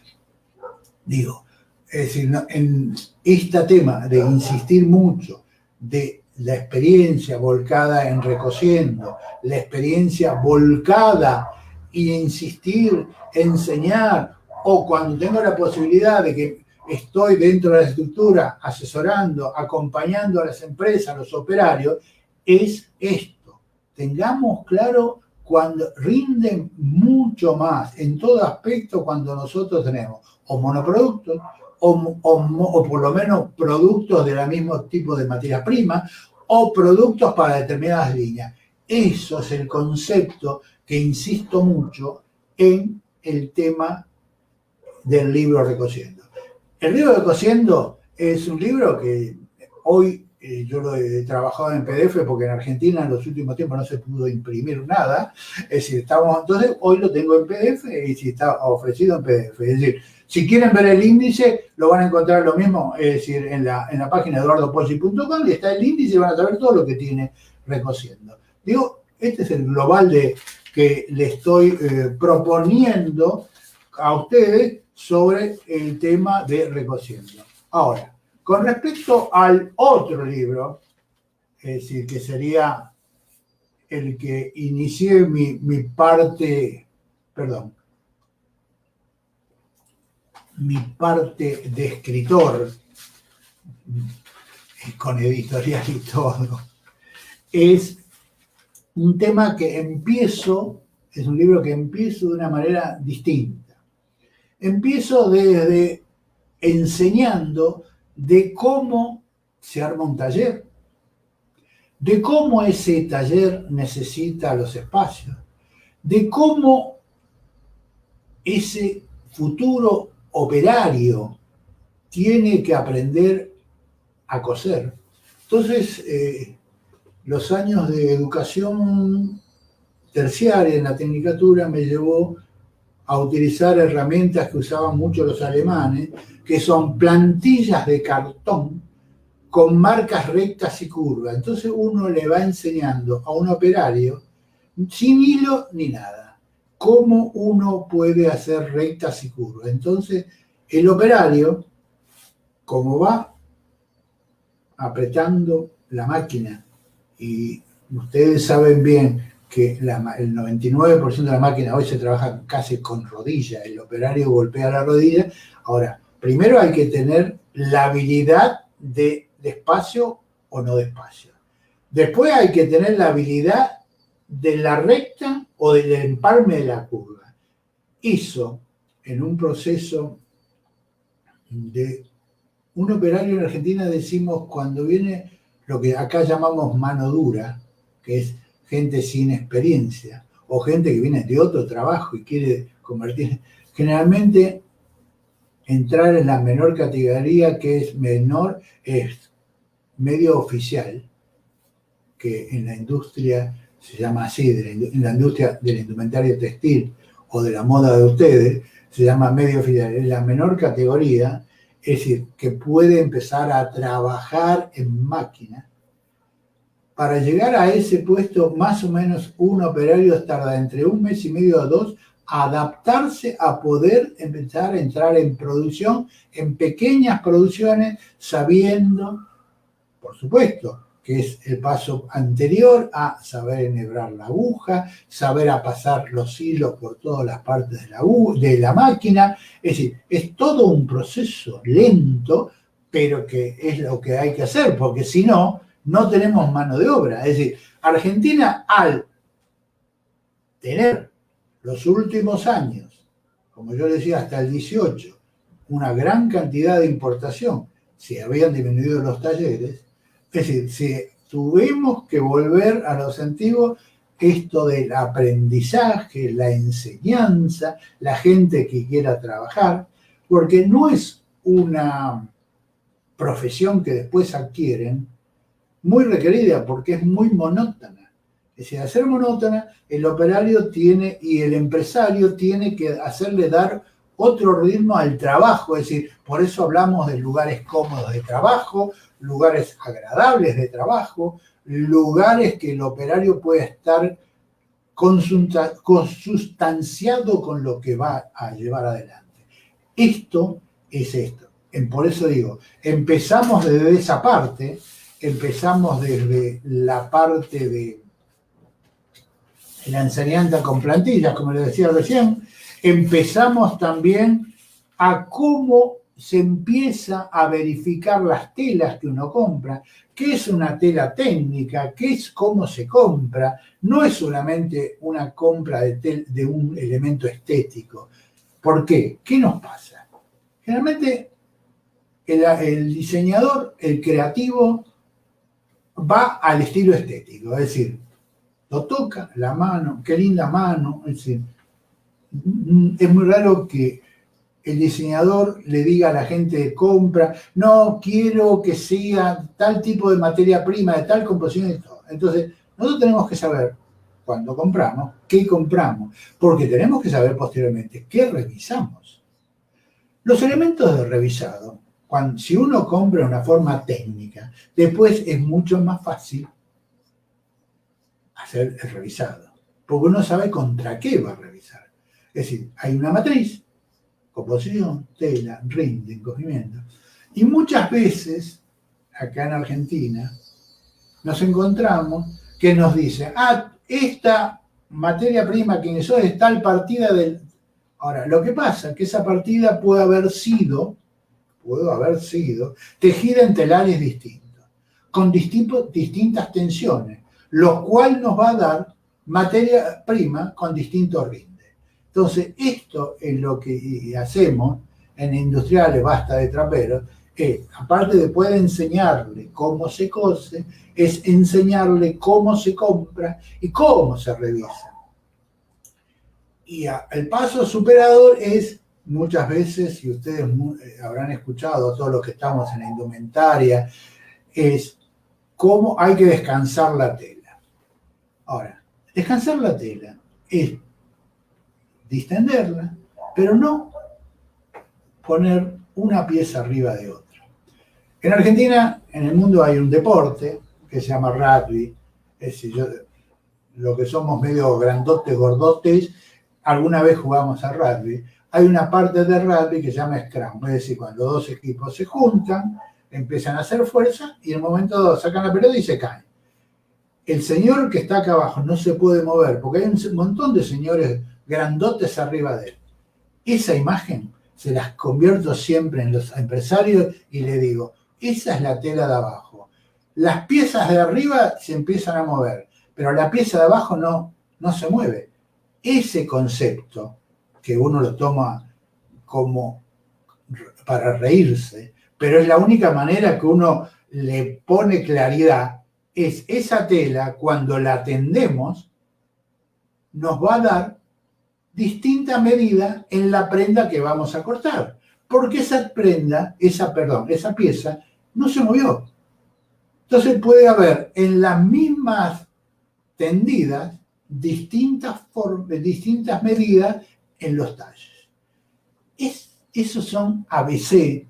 en este tema de insistir mucho de la experiencia volcada en Recociendo, la experiencia volcada e insistir, enseñar, o cuando tengo la posibilidad de que estoy dentro de la estructura asesorando, acompañando a las empresas, a los operarios, es esto. Tengamos claro cuando rinden mucho más en todo aspecto cuando nosotros tenemos o monoproductos o por lo menos productos del mismo tipo de materia prima o productos para determinadas líneas. Eso es el concepto que insisto mucho en el tema del libro Recociendo. El libro Recociendo es un libro que hoy yo lo he trabajado en PDF porque en Argentina en los últimos tiempos no se pudo imprimir nada. Es decir, entonces hoy lo tengo en PDF y si está ofrecido en PDF. Es decir, si quieren ver el índice, lo van a encontrar lo mismo, es decir, en la página eduardopozzi.com y está el índice y van a saber todo lo que tiene Recociendo. Digo, este es el global que le estoy proponiendo a ustedes sobre el tema de Recociendo. Ahora, con respecto al otro libro, es decir, que sería el que inicié mi parte de escritor, con editorial y todo, es un tema que es un libro que empiezo de una manera distinta. Empiezo desde enseñando de cómo se arma un taller, de cómo ese taller necesita los espacios, de cómo ese futuro operario tiene que aprender a coser. Entonces, los años de educación terciaria en la tecnicatura me llevó a utilizar herramientas que usaban mucho los alemanes, que son plantillas de cartón con marcas rectas y curvas. Entonces uno le va enseñando a un operario, sin hilo ni nada, cómo uno puede hacer rectas y curvas. Entonces el operario, como va apretando la máquina, y ustedes saben bien que el 99% de la máquina hoy se trabaja casi con rodilla, el operario golpea la rodilla. Ahora, primero hay que tener la habilidad de despacio o no despacio. Después hay que tener la habilidad de la recta o del empalme de la curva. Hizo en un proceso de un operario en Argentina, decimos cuando viene lo que acá llamamos mano dura, que es gente sin experiencia o gente que viene de otro trabajo y quiere convertir, generalmente entrar en la menor categoría, que es menor, es medio oficial, que en la industria se llama así, en la industria del indumentario textil o de la moda de ustedes, se llama medio oficial, es la menor categoría, es decir, que puede empezar a trabajar en máquina. Para llegar a ese puesto, más o menos un operario tarda entre 1 mes y medio a 2 a adaptarse a poder empezar a entrar en producción, en pequeñas producciones, sabiendo, por supuesto, que es el paso anterior a saber enhebrar la aguja, saber a pasar los hilos por todas las partes de la máquina. Es decir, es todo un proceso lento, pero que es lo que hay que hacer, porque si no, no tenemos mano de obra. Es decir, Argentina, al tener los últimos años, como yo decía, hasta el 18, una gran cantidad de importación, se habían disminuido los talleres. Es decir, si tuvimos que volver a los antiguos, esto del aprendizaje, la enseñanza, la gente que quiera trabajar, porque no es una profesión que después adquieren muy requerida, porque es muy monótona. Es decir, al ser monótona, el operario tiene y el empresario tiene que hacerle dar otro ritmo al trabajo. Es decir, por eso hablamos de lugares cómodos de trabajo, lugares agradables de trabajo, lugares que el operario puede estar consustanciado con lo que va a llevar adelante. Esto es esto. Por eso digo, empezamos desde esa parte, empezamos desde la parte de la enseñanza con plantillas, como les decía recién, empezamos también a cómo se empieza a verificar las telas que uno compra, qué es una tela técnica, qué es cómo se compra, no es solamente una compra de un elemento estético. ¿Por qué? ¿Qué nos pasa? Generalmente el diseñador, el creativo, va al estilo estético, es decir, lo toca, la mano, qué linda mano, es decir, es muy raro que el diseñador le diga a la gente de compra, no, quiero que sea tal tipo de materia prima, de tal composición y todo. Entonces, nosotros tenemos que saber, cuando compramos, qué compramos, porque tenemos que saber posteriormente qué revisamos. Los elementos de revisado, si uno compra de una forma técnica, después es mucho más fácil hacer el revisado, porque uno sabe contra qué va a revisar. Es decir, hay una matriz, composición, tela, rinde, encogimiento. Y muchas veces, acá en Argentina, nos encontramos que nos dicen, esta materia prima que ingresó es tal partida del... Ahora, lo que pasa es que esa partida puede haber sido tejida en telares distintos, con distintas tensiones, lo cual nos va a dar materia prima con distintos rindes. Entonces, esto es lo que hacemos en Industriales Basta de Traperos, que aparte de poder enseñarle cómo se cose, es enseñarle cómo se compra y cómo se revisa. Y el paso superador es, muchas veces, y ustedes habrán escuchado, todos los que estamos en la indumentaria, es cómo hay que descansar la tela. Ahora, descansar la tela es distenderla, pero no poner una pieza arriba de otra. En Argentina, en el mundo hay un deporte que se llama rugby, es decir, lo que somos medio grandotes, gordotes, alguna vez jugamos a rugby. Hay una parte de rugby que se llama scrum, es decir, cuando dos equipos se juntan, empiezan a hacer fuerza y en un momento dado sacan la pelota y se caen. El señor que está acá abajo no se puede mover porque hay un montón de señores grandotes arriba de él. Esa imagen se las convierto siempre en los empresarios y le digo, esa es la tela de abajo. Las piezas de arriba se empiezan a mover, pero la pieza de abajo no se mueve. Ese concepto, que uno lo toma como para reírse, pero es la única manera que uno le pone claridad, es esa tela, cuando la tendemos, nos va a dar distinta medida en la prenda que vamos a cortar. Porque esa pieza no se movió. Entonces puede haber en las mismas tendidas distintas medidas en los talles. Esos son ABC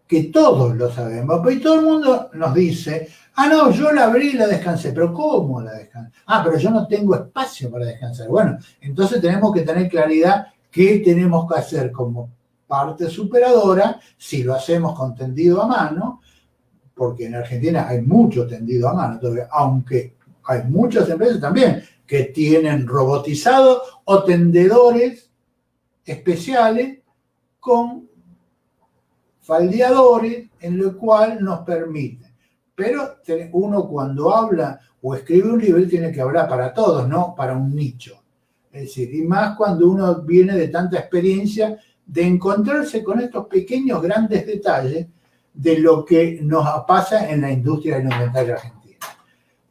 que todos lo sabemos, pero todo el mundo nos dice, no, yo la abrí y la descansé. ¿Pero cómo la descansé? Pero yo no tengo espacio para descansar. Bueno, entonces tenemos que tener claridad qué tenemos que hacer como parte superadora, si lo hacemos con tendido a mano, porque en Argentina hay mucho tendido a mano todavía, aunque hay muchas empresas también que tienen robotizados o tendedores especiales con faldeadores, en lo cual nos permite. Pero uno cuando habla o escribe un libro tiene que hablar para todos, no para un nicho. Es decir, y más cuando uno viene de tanta experiencia de encontrarse con estos pequeños, grandes detalles de lo que nos pasa en la industria alimentaria argentina.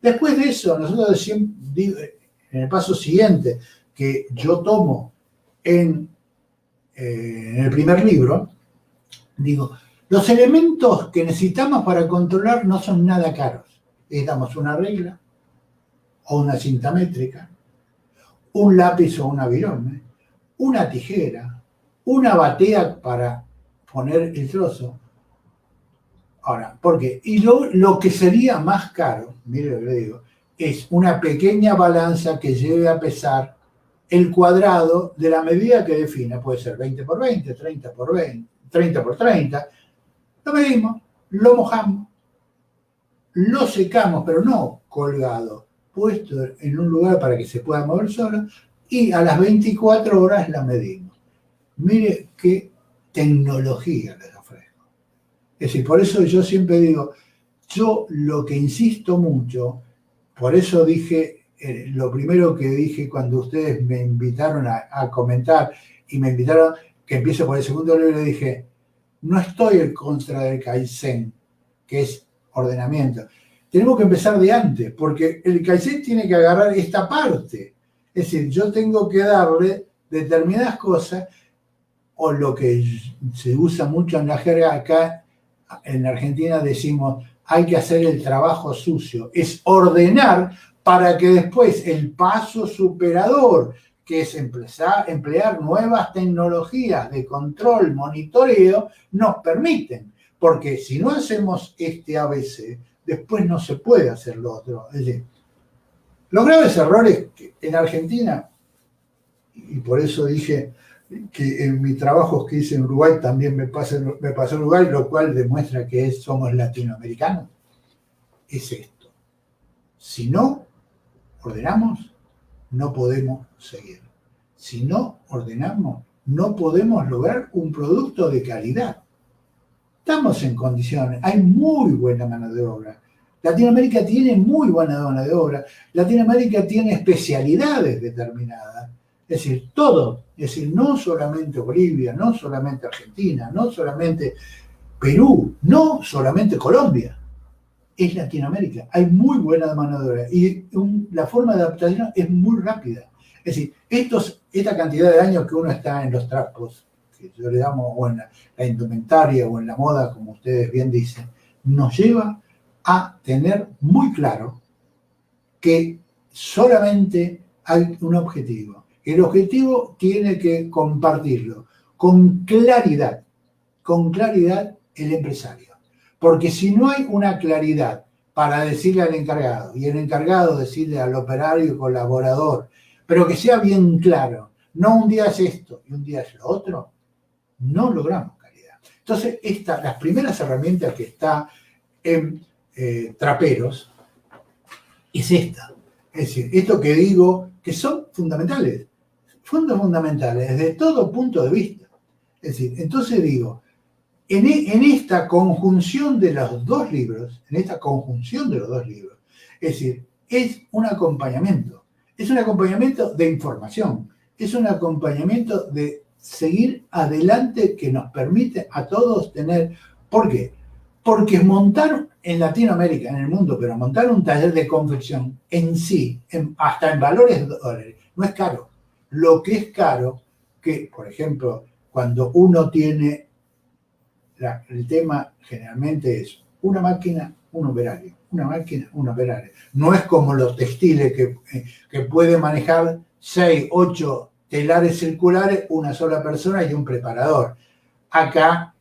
Después de eso, nosotros en el paso siguiente que yo tomo en el primer libro, digo, los elementos que necesitamos para controlar no son nada caros. Necesitamos una regla, o una cinta métrica, un lápiz o un avirón, una tijera, una batea para poner el trozo. Ahora, ¿por qué? Y lo que sería más caro, mire lo que le digo, es una pequeña balanza que lleve a pesar el cuadrado de la medida que defina. Puede ser 20 por 20, 30 por 20, 30 por 30. Lo medimos, lo mojamos, lo secamos, pero no colgado, puesto en un lugar para que se pueda mover solo, y a las 24 horas la medimos. Mire qué tecnología les ofrezco. Es decir, por eso yo siempre digo, yo lo que insisto mucho, por eso dije, lo primero que dije cuando ustedes me invitaron a comentar y me invitaron que empiece por el segundo libro, dije, no estoy en contra del Kaizen, que es ordenamiento. Tenemos que empezar de antes, porque el Kaizen tiene que agarrar esta parte. Es decir, yo tengo que darle determinadas cosas, o lo que se usa mucho en la jerga acá en Argentina decimos, hay que hacer el trabajo sucio, es ordenar para que después el paso superador, que es emplear nuevas tecnologías de control, monitoreo, nos permiten. Porque si no hacemos este ABC, después no se puede hacer lo otro. Es decir, los graves errores que en Argentina, y por eso dije que en mis trabajos que hice en Uruguay también me pasó en Uruguay, lo cual demuestra que somos latinoamericanos, es esto. Si no ordenamos, no podemos seguir. Si no ordenamos, no podemos lograr un producto de calidad. Estamos en condiciones, hay muy buena mano de obra. Latinoamérica tiene muy buena mano de obra. Latinoamérica tiene especialidades determinadas. Es decir, todo. Es decir, no solamente Bolivia, no solamente Argentina, no solamente Perú, no solamente Colombia. Es Latinoamérica. Hay muy buena mano de obra. Y la forma de adaptación es muy rápida. Es decir, esta cantidad de años que uno está en los trapos, que yo le damos, o en la indumentaria o en la moda, como ustedes bien dicen, nos lleva a tener muy claro que solamente hay un objetivo. El objetivo tiene que compartirlo con claridad el empresario. Porque si no hay una claridad para decirle al encargado y el encargado decirle al operario y colaborador, pero que sea bien claro, no un día es esto y un día es lo otro, no logramos calidad. Entonces, las primeras herramientas que está en Traperos es esta. Es decir, esto que digo, que son fundamentales desde todo punto de vista. Es decir, entonces digo, en esta conjunción de los dos libros, es decir, es un acompañamiento de información, es un acompañamiento de seguir adelante que nos permite a todos tener. ¿Por qué? Porque montar en Latinoamérica, en el mundo, pero montar un taller de confección en sí, hasta en valores de dólares, no es caro. Lo que es caro, que, por ejemplo, cuando uno tiene, el tema generalmente es una máquina, un operario, una máquina, un operario. No es como los textiles que puede manejar 6, 8 telares circulares, una sola persona y un preparador. Acá,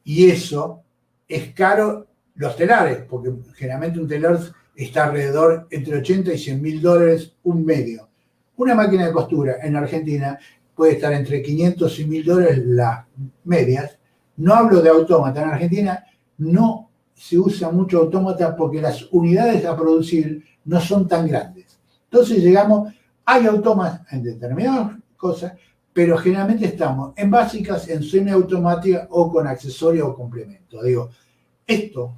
y eso es caro los telares, porque generalmente un telar está alrededor entre 80 y 100 mil dólares un medio. Una máquina de costura en Argentina puede estar entre 500 y 1000 dólares las medias. No hablo de autómata. En Argentina no se usa mucho autómata porque las unidades a producir no son tan grandes. Entonces hay autómatas en determinadas cosas, pero generalmente estamos en básicas, en semiautomática o con accesorio o complemento. Digo, esto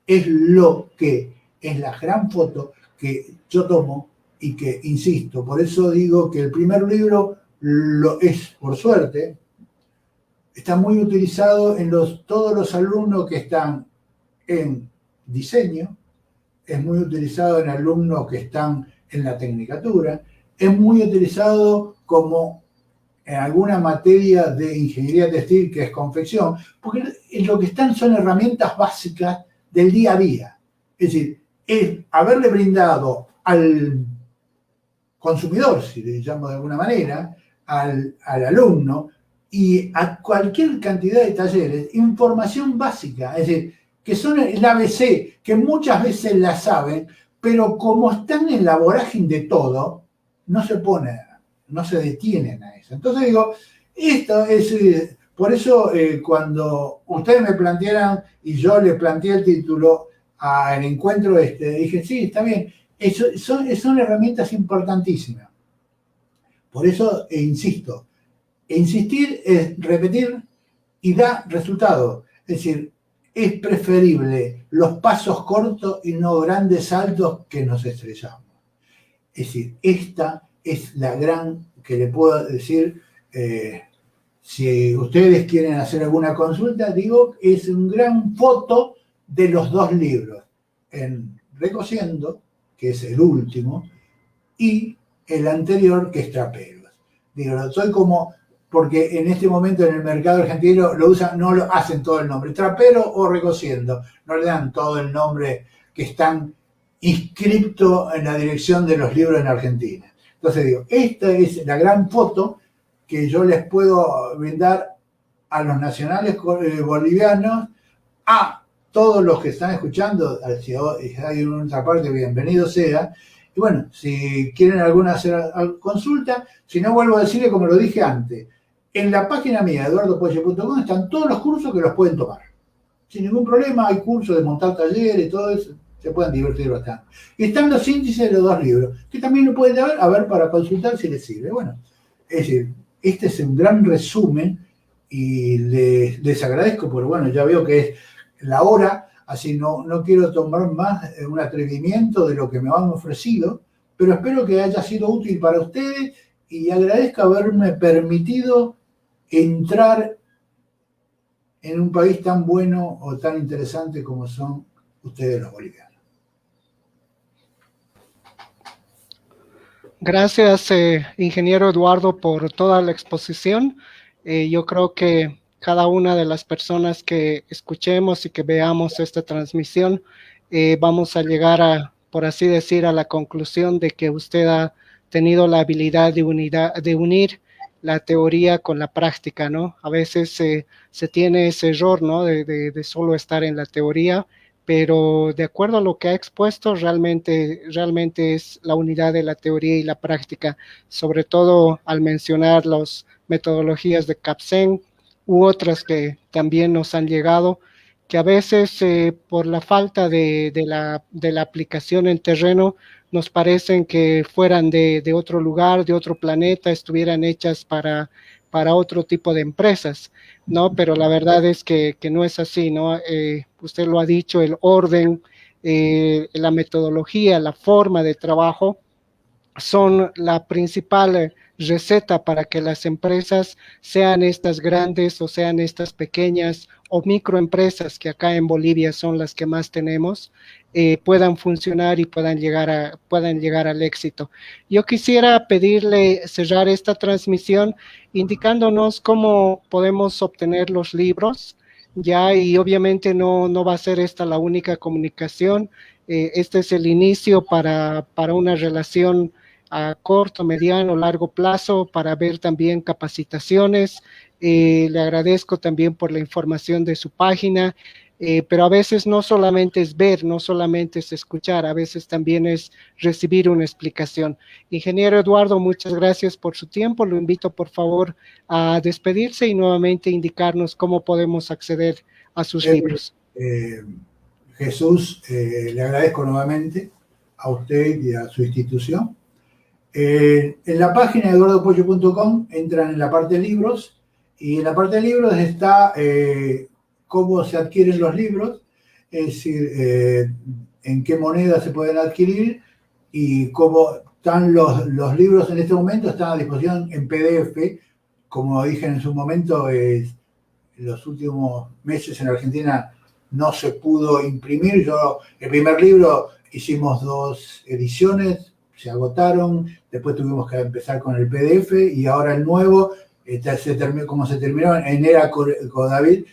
es lo que es la gran foto que yo tomo y que, insisto, por eso digo que el primer libro lo es, por suerte, está muy utilizado en todos los alumnos que están en diseño, es muy utilizado en alumnos que están en la tecnicatura, es muy utilizado como en alguna materia de ingeniería textil que es confección, porque lo que están son herramientas básicas del día a día. Es decir, es haberle brindado al consumidor, si le llamo de alguna manera, al alumno, y a cualquier cantidad de talleres, información básica, es decir, que son el ABC, que muchas veces la saben, pero como están en la vorágine de todo, no se detienen a eso. Entonces digo, esto es, por eso cuando ustedes me plantearan y yo les planteé el título al encuentro dije, sí, está bien, son herramientas importantísimas. Por eso insisto, insistir es repetir y da resultado. Es decir, es preferible los pasos cortos y no grandes saltos que nos estrellamos. Es decir, esta es la gran, que le puedo decir, si ustedes quieren hacer alguna consulta, digo, es un gran foto de los dos libros, en Recociendo, que es el último, y el anterior, que es Traperos. Digo, soy como, porque en este momento en el mercado argentino lo usan, no lo hacen todo el nombre, Trapero o Recociendo, no le dan todo el nombre que están inscripto en la dirección de los libros en Argentina. Entonces digo, esta es la gran foto que yo les puedo brindar a los nacionales bolivianos, a todos los que están escuchando, si hay una otra parte, bienvenido sea. Y bueno, si quieren alguna consulta, si no, vuelvo a decirle como lo dije antes, en la página mía, eduardopoche.com, están todos los cursos que los pueden tomar. Sin ningún problema, hay cursos de montar talleres y todo eso, se pueden divertir bastante. Y están los índices de los dos libros, que también lo pueden ver, a ver, para consultar si les sirve. Bueno, es decir, este es un gran resumen y les agradezco, porque bueno, ya veo que es la hora, así no quiero tomar más un atrevimiento de lo que me han ofrecido, pero espero que haya sido útil para ustedes y agradezco haberme permitido entrar en un país tan bueno o tan interesante como son ustedes los bolivianos. Gracias, ingeniero Eduardo, por toda la exposición. Yo creo que cada una de las personas que escuchemos y que veamos esta transmisión, vamos a llegar a, por así decir, a la conclusión de que usted ha tenido la habilidad de unir la teoría con la práctica, ¿no? A veces se tiene ese error, ¿no? De solo estar en la teoría, pero de acuerdo a lo que ha expuesto, realmente es la unidad de la teoría y la práctica, sobre todo al mencionar las metodologías de Capsen u otras que también nos han llegado, que a veces por la falta de la aplicación en terreno nos parecen que fueran de otro lugar, de otro planeta, estuvieran hechas para otro tipo de empresas, ¿no? Pero la verdad es que no es así, ¿no? Usted lo ha dicho, el orden, la metodología, la forma de trabajo son la principal receta para que las empresas, sean estas grandes o sean estas pequeñas o microempresas, que acá en Bolivia son las que más tenemos, puedan funcionar y puedan llegar al éxito. Yo quisiera pedirle cerrar esta transmisión indicándonos cómo podemos obtener los libros, ya, y obviamente no va a ser esta la única comunicación. Este es el inicio para una relación a corto, mediano, largo plazo, para ver también capacitaciones. Le agradezco también por la información de su página, pero a veces no solamente es ver, no solamente es escuchar, a veces también es recibir una explicación. Ingeniero Eduardo, muchas gracias por su tiempo. Lo invito, por favor, a despedirse y nuevamente indicarnos cómo podemos acceder a sus libros. Jesús, le agradezco nuevamente a usted y a su institución. En la página de eduardopoche.com entran en la parte de libros, y en la parte de libros está cómo se adquieren los libros, es decir, en qué moneda se pueden adquirir y cómo están los libros en este momento. Están a disposición en PDF, como dije en su momento, en los últimos meses en Argentina no se pudo imprimir. El primer libro hicimos 2 ediciones, se agotaron, después tuvimos que empezar con el PDF, y ahora el nuevo, como se terminó en era COVID,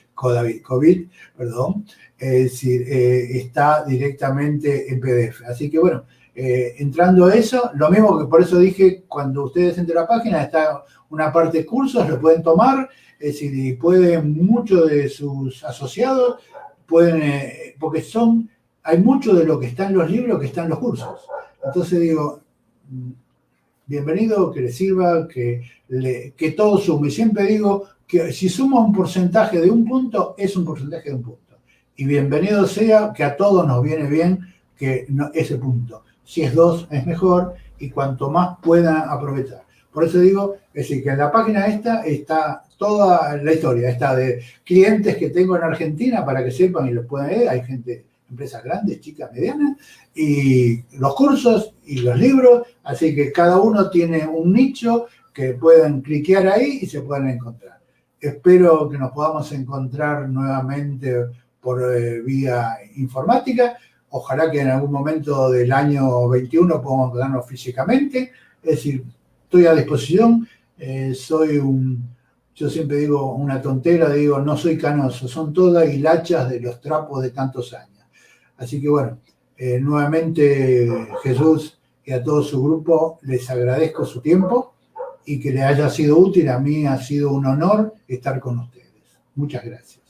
perdón, es decir, está directamente en PDF. Así que bueno, entrando a eso, lo mismo que por eso dije, cuando ustedes entren a la página, está una parte de cursos, lo pueden tomar, es decir, y pueden, muchos de sus asociados pueden, porque hay mucho de lo que está en los libros que está en los cursos. Entonces digo, bienvenido, que les sirva, que todo sume. Siempre digo que si suma un porcentaje de un punto, es un porcentaje de un punto. Y bienvenido sea, que a todos nos viene bien ese punto. Si es 2, es mejor, y cuanto más puedan aprovechar. Por eso digo, es decir, que en la página esta está toda la historia, está de clientes que tengo en Argentina, para que sepan y los puedan ver. Hay gente, empresas grandes, chicas, medianas, y los cursos y los libros, así que cada uno tiene un nicho que pueden cliquear ahí y se pueden encontrar. Espero que nos podamos encontrar nuevamente por vía informática. Ojalá que en algún momento del año 21 podamos encontrarnos físicamente. Es decir, estoy a disposición. Yo siempre digo una tontera, digo, no soy canoso, son todas hilachas de los trapos de tantos años. Así que bueno, nuevamente Jesús y a todo su grupo les agradezco su tiempo y que les haya sido útil. A mí ha sido un honor estar con ustedes. Muchas gracias.